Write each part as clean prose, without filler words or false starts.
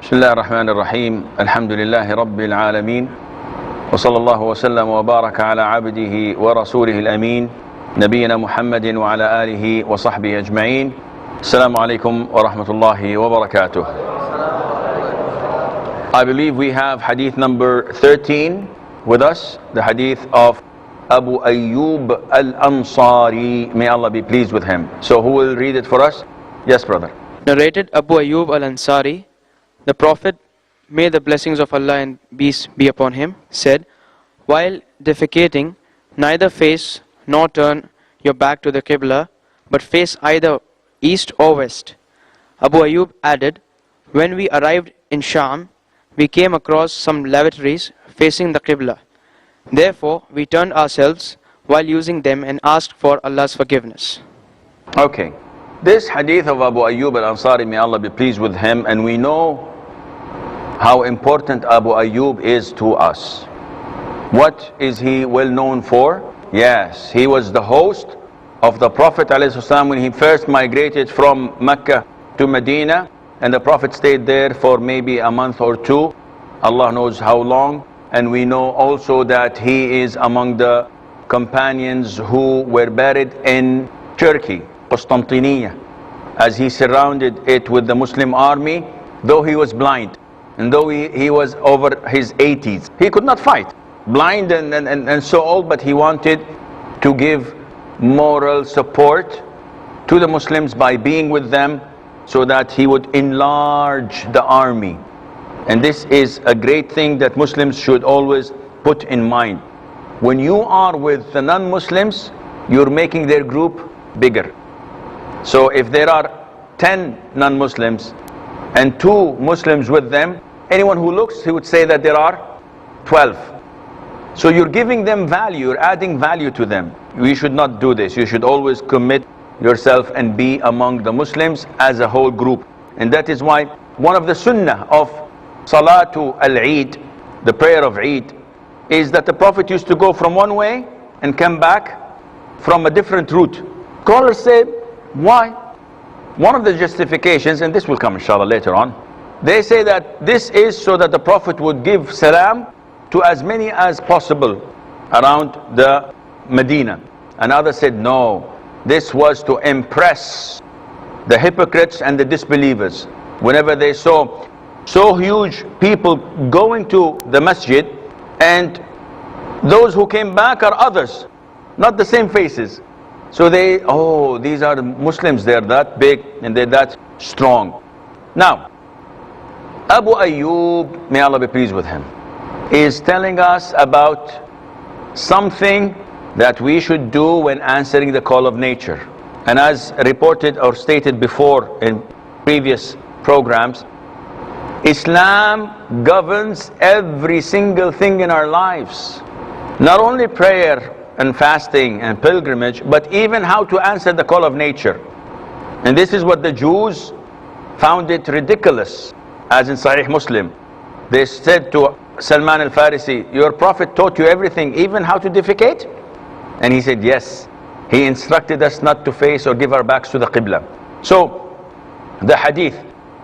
بسم الله الرحمن الرحيم الحمد لله رب العالمين وصلى الله وسلم وبارك على عبده ورسوله الأمين نبينا محمد وعلى آله وصحبه أجمعين. السلام عليكم ورحمة الله وبركاته. I believe we have hadith number 13 with us, the hadith of Abu Ayyub al-Ansari. May Allah be pleased with him. So who will read it for us? Yes, brother. Narrated Abu Ayyub al-Ansari, the Prophet, may the blessings of Allah and peace be upon him, said, while defecating, neither face nor turn your back to the Qibla, but face either east or west. Abu Ayyub added, when we arrived in Sham, we came across some lavatories facing the Qibla. Therefore, we turned ourselves while using them and asked for Allah's forgiveness. Okay. This hadith of Abu Ayyub al-Ansari, may Allah be pleased with him, and we know how important Abu Ayyub is to us. What is he well known for? Yes, he was the host of the Prophet ﷺ when he first migrated from Mecca to Medina, and the Prophet stayed there for maybe a month or two, Allah knows how long. And we know also that he is among the companions who were buried in Turkey, Constantinople, as he surrounded it with the Muslim army, though he was blind. And though he was over his 80s, he could not fight. Blind and so old, but he wanted to give moral support to the Muslims by being with them so that he would enlarge the army. And this is a great thing that Muslims should always put in mind. When you are with the non-Muslims, you're making their group bigger. So if there are 10 non-Muslims and 2 Muslims with them, anyone who looks, he would say that there are 12. So you're giving them value, you're adding value to them. You should not do this. You should always commit yourself and be among the Muslims as a whole group. And that is why one of the sunnah of Salatu al-Eid, the prayer of Eid, is that the Prophet used to go from one way and come back from a different route. Scholars say, why? One of the justifications, and this will come inshallah later on, they say that this is so that the Prophet would give salam to as many as possible around the Medina. And others said no, this was to impress the hypocrites and the disbelievers. Whenever they saw so huge people going to the masjid, and those who came back are others, not the same faces. So they, oh, these are the Muslims, they're that big and they're that strong. Now, Abu Ayyub, may Allah be pleased with him, is telling us about something that we should do when answering the call of nature. And as reported or stated before in previous programs, Islam governs every single thing in our lives. Not only prayer and fasting and pilgrimage, but even how to answer the call of nature. And this is what the Jews found it ridiculous. As in Sahih Muslim, they said to Salman al-Farisi, your Prophet taught you everything, even how to defecate? And he said, yes. He instructed us not to face or give our backs to the Qibla. So, the hadith,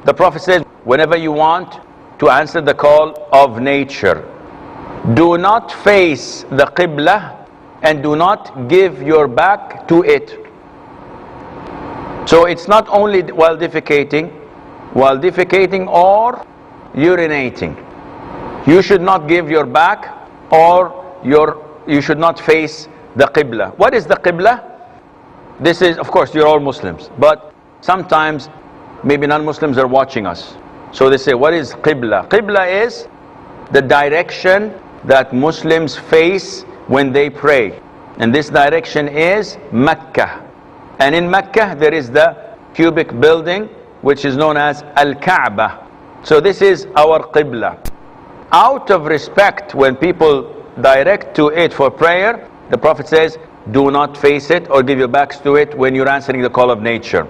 the Prophet says, whenever you want to answer the call of nature, do not face the Qibla and do not give your back to it. So it's not only while defecating or urinating. You should not give your back or you should not face the Qibla. What is the Qibla? This is, of course, you're all Muslims, but sometimes maybe non-Muslims are watching us. So they say, what is Qibla? Qibla is the direction that Muslims face when they pray. And this direction is Mecca. And in Mecca there is the cubic building which is known as Al-Kaaba. So this is our Qibla. Out of respect, when people direct to it for prayer, the Prophet says, do not face it or give your backs to it when you're answering the call of nature.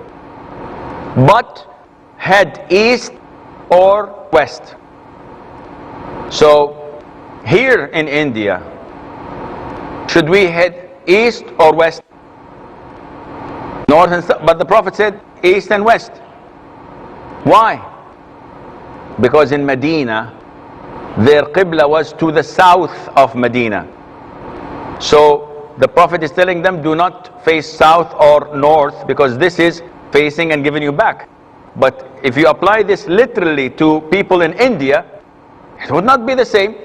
But head east or west. So here in India, should we head east or west? North and south. But the Prophet said east and west. Why? because in Medina, their Qibla was to the south of Medina. So the Prophet is telling them, do not face south or north, because this is facing and giving you back. But if you apply this literally to people in India, it would not be the same,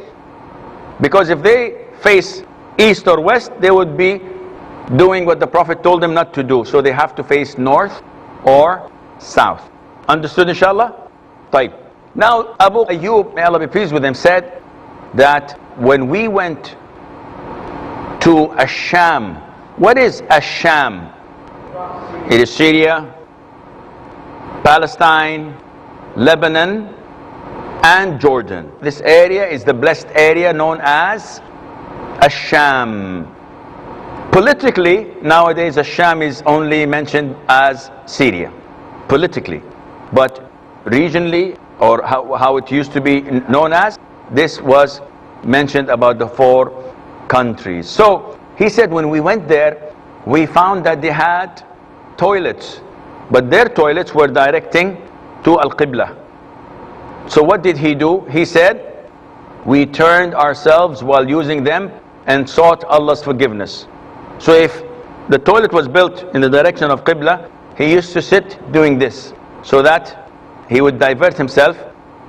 because if they face east or west, they would be doing what the Prophet told them not to do. So they have to face north or south. Understood, inshallah? Taib. Now, Abu Ayyub, may Allah be pleased with him, said that when we went to Asham, what is Asham? It is Syria, Palestine, Lebanon, and Jordan. This area is the blessed area known as Asham. Politically, nowadays Asham is only mentioned as Syria, politically. But regionally, or how it used to be known as, this was mentioned about the 4 countries. So he said when we went there, we found that they had toilets, but their toilets were directing to Al-Qibla. So what did he do? He said, we turned ourselves while using them and sought Allah's forgiveness. So if the toilet was built in the direction of Qibla, he used to sit doing this, so that he would divert himself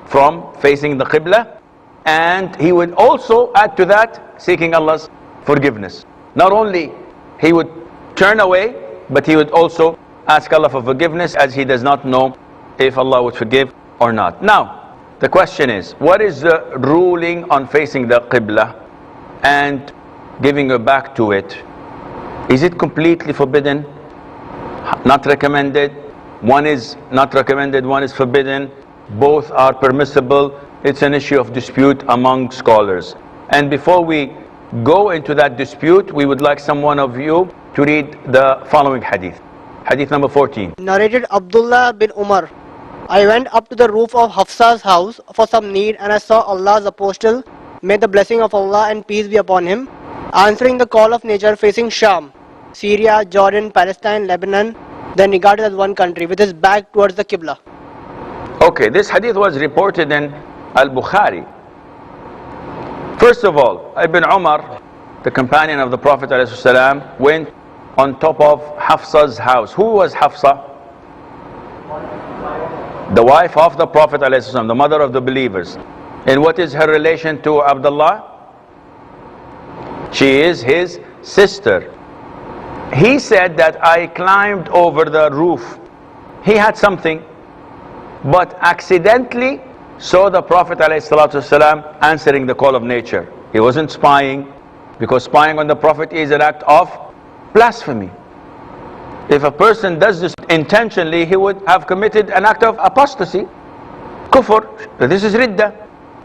from facing the Qibla, and he would also add to that seeking Allah's forgiveness. Not only he would turn away, but he would also ask Allah for forgiveness, as he does not know if Allah would forgive or not. Now, the question is, what is the ruling on facing the Qibla and giving your back to it? Is it completely forbidden? Not recommended? One is not recommended, one is forbidden. Both are permissible. It's an issue of dispute among scholars. And before we go into that dispute, we would like someone of you to read the following hadith. Hadith number 14. Narrated Abdullah bin Umar. I went up to the roof of Hafsa's house for some need, and I saw Allah's apostle, may the blessing of Allah and peace be upon him, answering the call of nature, facing Sham, Syria, Jordan, Palestine, Lebanon, then regarded as one country, with his back towards the Qibla. Okay, this hadith was reported in Al-Bukhari. First of all, Ibn Umar, the companion of the Prophet ﷺ, went on top of Hafsa's house. Who was Hafsa? The wife of the Prophet ﷺ, the mother of the believers. And what is her relation to Abdullah? She is his sister. He said that I climbed over the roof. He had something, but accidentally saw the Prophet ﷺ answering the call of nature. He wasn't spying, because spying on the Prophet is an act of blasphemy. If a person does this intentionally, he would have committed an act of apostasy, kufr. This is ridda.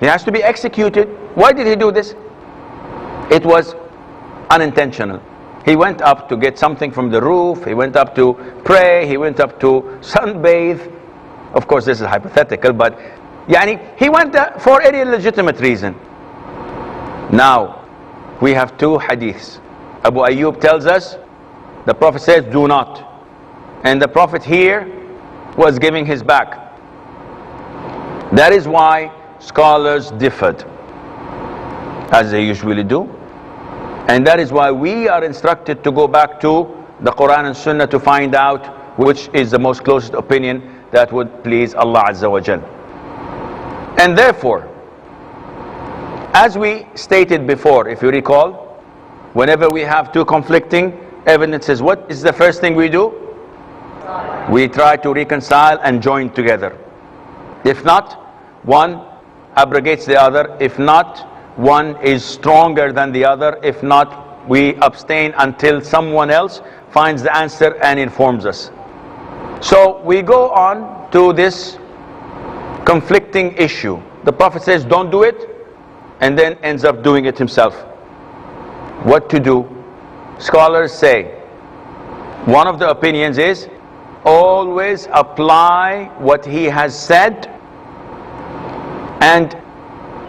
He has to be executed. Why did he do this? It was unintentional. He went up to get something from the roof, he went up to pray, he went up to sunbathe. Of course this is hypothetical, but he went for any legitimate reason. Now, we have 2 hadiths. Abu Ayyub tells us, the Prophet says, do not. And the Prophet here was giving his back. That is why scholars differed, as they usually do. And that is why we are instructed to go back to the Quran and Sunnah to find out which is the most closest opinion that would please Allah Azza wa Jal. And therefore, as we stated before, if you recall, whenever we have 2 conflicting evidences, what is the first thing we do? We try to reconcile and join together. If not, one abrogates the other. If not, one is stronger than the other. If not, we abstain until someone else finds the answer and informs us. So we go on to this conflicting issue. The Prophet says don't do it, and then ends up doing it himself. What to do? Scholars say one of the opinions is always apply what he has said and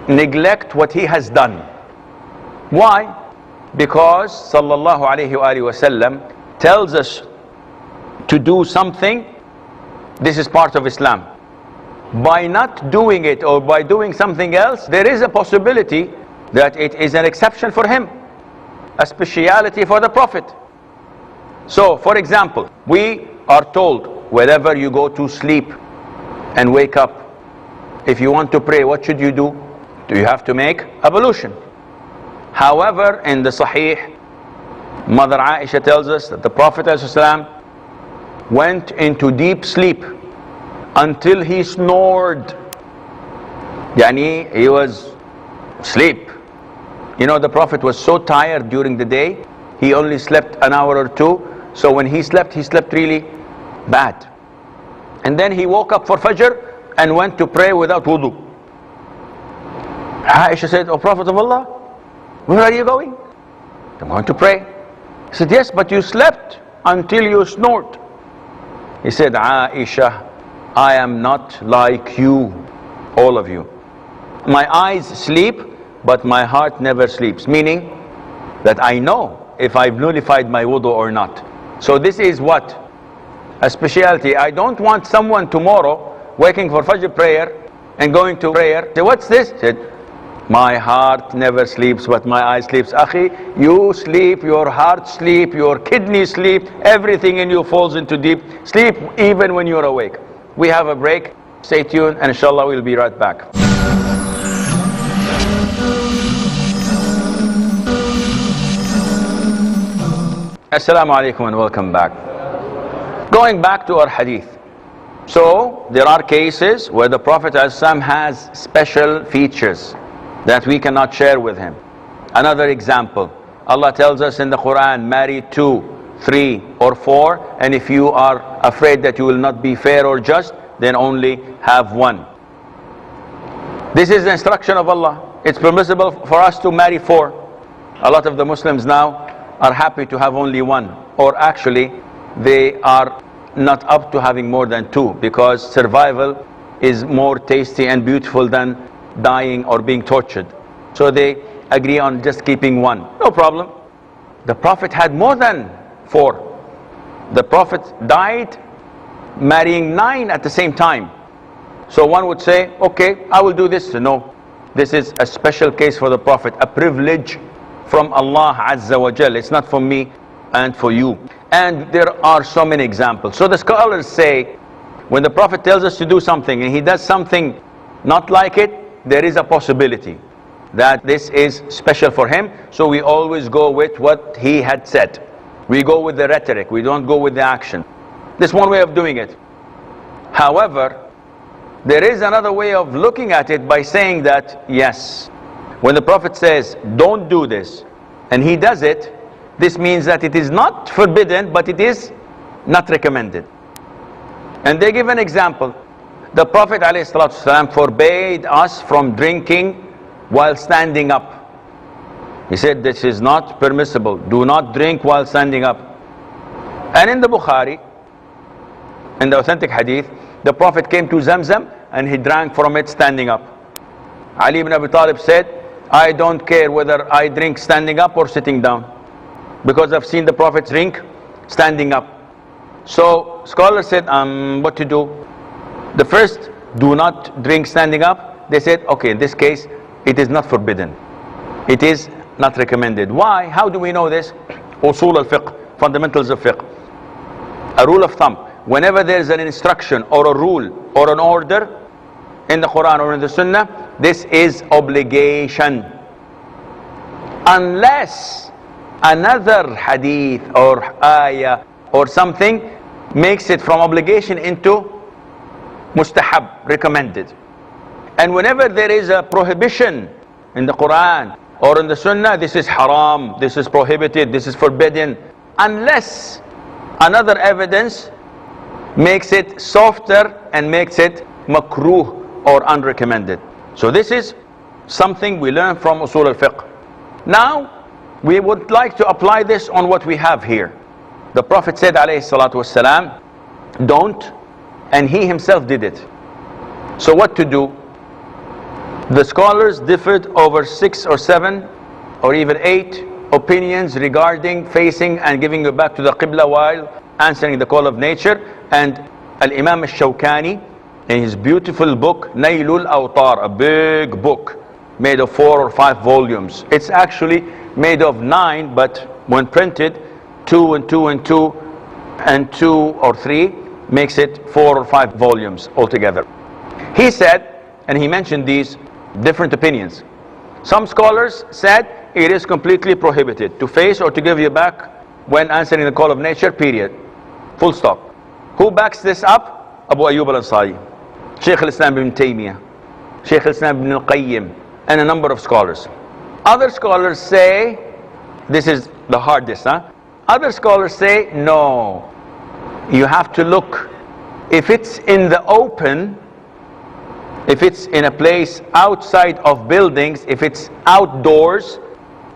neglect what he has done. Why? Because sallallahu alayhi wa sallam tells us to do something. This is part of Islam. by not doing it or by doing something else, there is a possibility that it is an exception for him, a speciality for the Prophet. So, for example, we are told wherever you go to sleep and wake up, if you want to pray, what should you do? Do you have to make ablution? However, in the Sahih, Mother Aisha tells us that the Prophet ﷺ went into deep sleep until he snored. Yani he was asleep. You know, the Prophet was so tired during the day, he only slept an hour or two. So when he slept really bad. And then he woke up for Fajr and went to pray without wudu. Aisha said, "O Prophet of Allah, where are you going?" "I'm going to pray." He said, "Yes, but you slept until you snored." He said, "Aisha, I am not like you, all of you. My eyes sleep, but my heart never sleeps." Meaning that I know if I've nullified my wudu or not. So this is what? A speciality. I don't want someone tomorrow waking for Fajr prayer and going to prayer. Say, "What's this?" Said, "My heart never sleeps, but my eye sleeps." Akhi, you sleep, your heart sleep, your kidneys sleep, everything in you falls into deep sleep even when you're awake. We have a break. Stay tuned and inshallah we'll be right back. Assalamu alaikum and welcome back. Going back to our hadith. So there are cases where the Prophet ﷺ has special features that we cannot share with him. Another example, Allah tells us in the Quran, marry 2, 3 or 4, and if you are afraid that you will not be fair or just, then only have 1. This is the instruction of Allah. It's permissible for us to marry 4. A lot of the Muslims now are happy to have only 1, or actually they are not up to having more than 2, because survival is more tasty and beautiful than dying or being tortured. So they agree on just keeping 1. No problem. The Prophet had more than 4. The Prophet died marrying 9 at the same time. So one would say, okay, I will do this. No, this is a special case for the Prophet, a privilege from Allah Azza wa Jal. It's not for me and for you. And there are so many examples. So the scholars say, when the Prophet tells us to do something and he does something not like it, there is a possibility that this is special for him. So we always go with what he had said. We go with the rhetoric, we don't go with the action. This is one way of doing it. However, there is another way of looking at it by saying that, yes, when the Prophet says, don't do this, and he does it, this means that it is not forbidden, but it is not recommended. And they give an example. The Prophet ﷺ forbade us from drinking while standing up. He said this is not permissible. Do not drink while standing up. And in the Bukhari, in the authentic hadith, the Prophet came to Zamzam and he drank from it standing up. Ali ibn Abi Talib said, I don't care whether I drink standing up or sitting down, because I've seen the Prophet drink standing up. So scholars said, what to do? The first, do not drink standing up. They said, okay, in this case, it is not forbidden. It is not recommended. Why? How do we know this? Usul al-fiqh, fundamentals of fiqh. A rule of thumb. Whenever there is an instruction or a rule or an order in the Quran or in the Sunnah, this is obligation. Unless another hadith or ayah or something makes it from obligation into mustahab, recommended. And whenever there is a prohibition in the Quran or in the Sunnah, this is haram, this is prohibited, this is forbidden, unless another evidence makes it softer and makes it makruh or unrecommended. So this is something we learn from usul al-fiqh. Now we would like to apply this on what we have here. The Prophet said alayhi salatu wassalam, don't, and he himself did it. So what to do? The scholars differed over 6 or 7 or even 8 opinions regarding facing and giving your back to the Qibla while answering the call of nature. And Al-Imam al-Shawkani in his beautiful book, Nailul Awtar, a big book made of 4 or 5 volumes. It's actually made of 9, but when printed, 2 and 2 and 2 and 2 or 3 makes it 4 or 5 volumes altogether. He said, and he mentioned these different opinions. Some scholars said it is completely prohibited to face or to give your back when answering the call of nature, period. Full stop. Who backs this up? Abu Ayyub al-Ansari, Shaykh al-Islam ibn Taymiyyah, Shaykh al-Islam ibn al-Qayyim, and a number of scholars. Other scholars say, this is the hardest, Other scholars say, no, you have to look. If it's in the open, if it's in a place outside of buildings, if it's outdoors,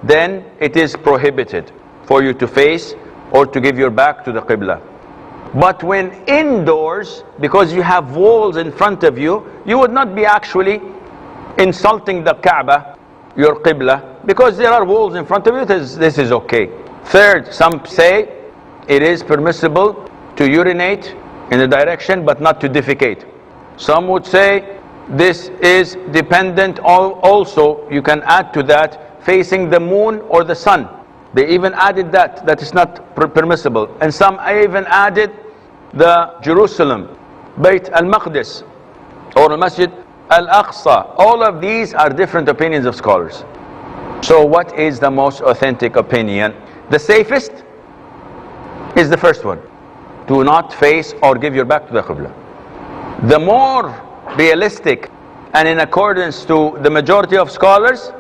then it is prohibited for you to face or to give your back to the Qibla. But when indoors, because you have walls in front of you, you would not be actually insulting the Kaaba, your Qibla, because there are walls in front of you. This is okay. Third, some say it is permissible to urinate in the direction but not to defecate. Some would say this is dependent also, you can add to that, facing the moon or the sun. They even added that is not permissible. And some even added the Jerusalem, Bayt al-Maqdis, or Masjid al-Aqsa. All of these are different opinions of scholars. So what is the most authentic opinion? The safest is the first one. Do not face or give your back to the Qibla. The more realistic and in accordance to the majority of scholars,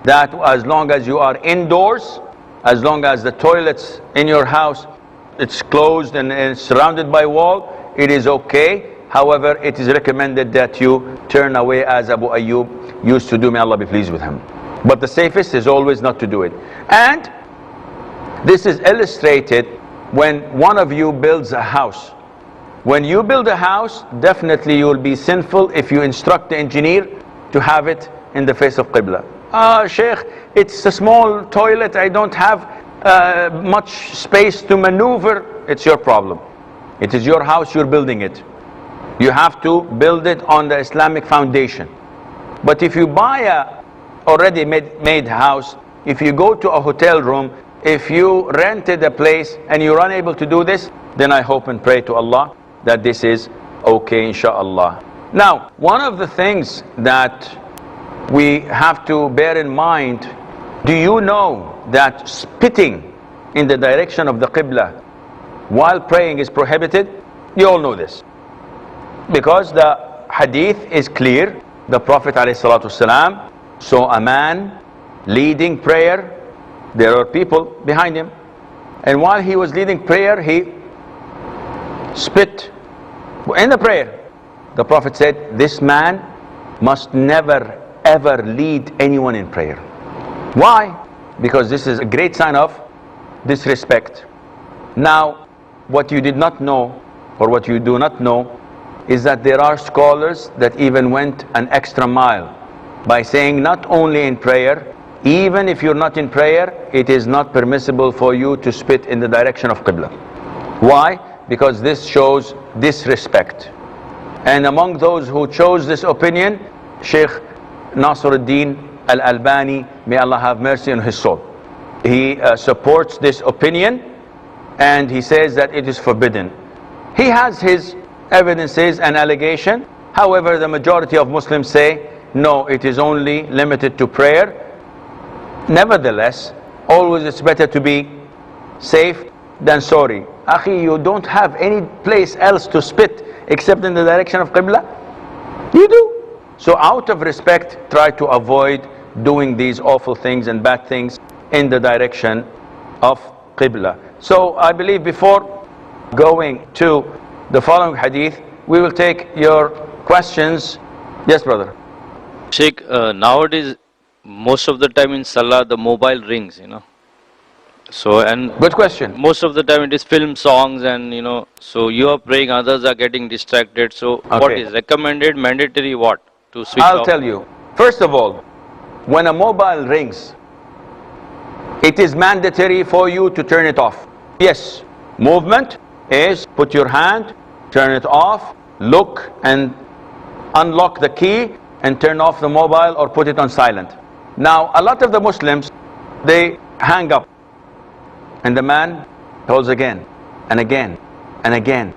that as long as you are indoors, as long as the toilets in your house, it's closed and it's surrounded by wall, it is okay. However, it is recommended that you turn away, as Abu Ayyub used to do, may Allah be pleased with him. But the safest is always not to do it. And this is illustrated when one of you builds a house. When you build a house, definitely you will be sinful if you instruct the engineer to have it in the face of Qibla. Sheikh, it's a small toilet, I don't have much space to maneuver. It's your problem. It is your house, you're building it. You have to build it on the Islamic foundation. But if you buy a already made house, if you go to a hotel room, if you rented a place and you're unable to do this, then I hope and pray to Allah that this is okay, inshallah. Now, one of the things that we have to bear in mind, do you know that spitting in the direction of the Qibla while praying is prohibited? You all know this, because the hadith is clear. The Prophet ﷺ saw a man leading prayer. There are people behind him, and while he was leading prayer, he spit in the prayer. The Prophet said, this man must never ever lead anyone in prayer. Why? Because this is a great sign of disrespect. Now, what you did not know, or what you do not know, is that there are scholars that even went an extra mile by saying not only in prayer, even if you're not in prayer, it is not permissible for you to spit in the direction of Qibla. Why? Because this shows disrespect. And among those who chose this opinion, Sheikh Nasruddin al-Albani, may Allah have mercy on his soul. He supports this opinion and he says that it is forbidden. He has his evidences and allegation. However, the majority of Muslims say, no, it is only limited to prayer. Nevertheless, always it's better to be safe than sorry. Akhi, you don't have any place else to spit except in the direction of Qibla? You do. So out of respect, try to avoid doing these awful things and bad things in the direction of Qibla. So I believe before going to the following hadith, we will take your questions. Yes, brother. Sheikh, nowadays, most of the time in Salah, the mobile rings, So, and good question. Most of the time it is film songs and, so you are praying, others are getting distracted. So, what is recommended, mandatory, what? To switch off? I'll tell you. First of all, when a mobile rings, it is mandatory for you to turn it off. Yes, movement is put your hand, turn it off, look and unlock the key and turn off the mobile or put it on silent. Now, a lot of the Muslims, they hang up. And the man calls again and again and again.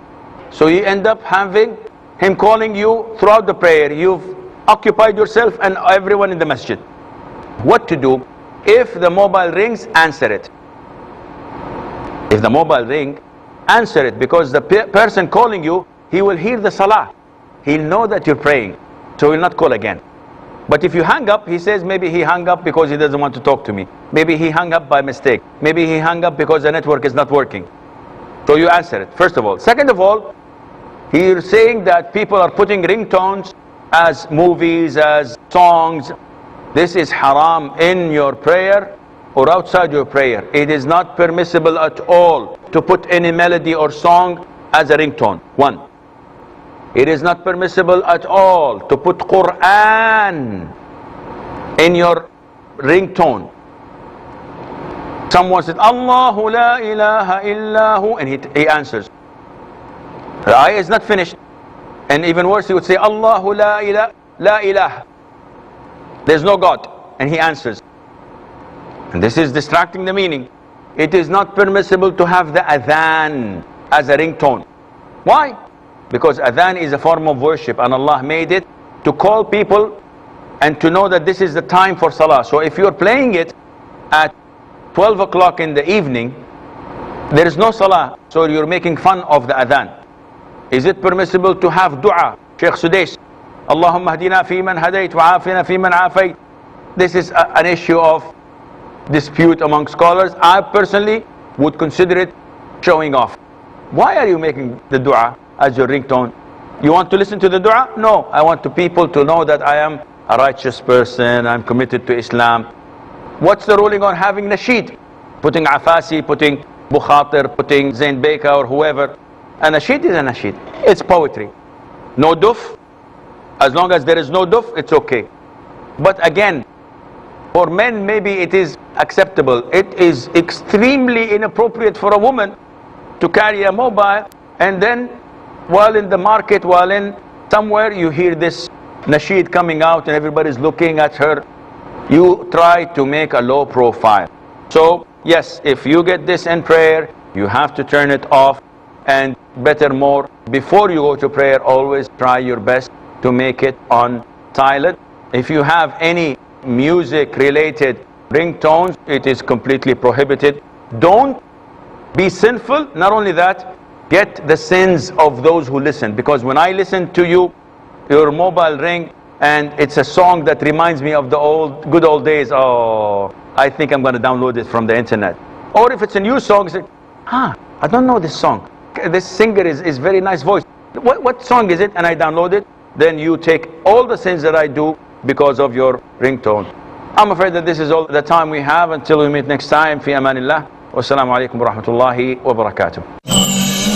So you end up having him calling you throughout the prayer. You've occupied yourself and everyone in the masjid. What to do? If the mobile rings, answer it. If the mobile rings, answer it, because the person calling you, he will hear the salah. He'll know that you're praying, so he'll not call again. But if you hang up, he says maybe he hung up because he doesn't want to talk to me. Maybe he hung up by mistake. Maybe he hung up because the network is not working. So you answer it, first of all. Second of all, he's saying that people are putting ringtones as movies, as songs. This is haram in your prayer or outside your prayer. It is not permissible at all to put any melody or song as a ringtone. One. It is not permissible at all to put Quran in your ringtone. Someone said, Allahu la ilaha illahu, and he answers. The ayah is not finished. And even worse, he would say, Allahu la ilaha. There's no God. And he answers. And this is distracting the meaning. It is not permissible to have the adhan as a ringtone. Why? Because adhan is a form of worship, and Allah made it to call people and to know that this is the time for salah. So if you're playing it at 12 o'clock in the evening, there is no salah, so you're making fun of the adhan. Is it permissible to have dua? Sheikh Sudais, Allahumma hadina fi man hadayt wa afina fi man afayt. This is an issue of dispute among scholars. I personally would consider it showing off. Why are you making the dua as your ringtone? You want to listen to the dua? No, I want the people to know that I am a righteous person, I'm committed to Islam. What's the ruling on having nasheed? Putting Afasi, putting Bukhatir, putting Zain Beka or whoever. A nasheed is a nasheed. It's poetry. No duf. As long as there is no duf, it's okay. But again, for men maybe it is acceptable. It is extremely inappropriate for a woman to carry a mobile, and then while in the market, while in somewhere, you hear this nasheed coming out and everybody's looking at her. You try to make a low profile. So yes, if you get this in prayer, you have to turn it off. And better more, before you go to prayer, always try your best to make it on silent. If you have any music related ringtones, it is completely prohibited. Don't be sinful. Not only that, get the sins of those who listen. Because when I listen to you, your mobile ring, and it's a song that reminds me of the good old days, oh, I think I'm going to download it from the internet. Or if it's a new song, it's like, I don't know this song. This singer is very nice voice. What song is it? And I download it. Then you take all the sins that I do because of your ringtone. I'm afraid that this is all the time we have until we meet next time. Fi amanillah. Wassalamu alaikum wa rahmatullahi wa barakatuh.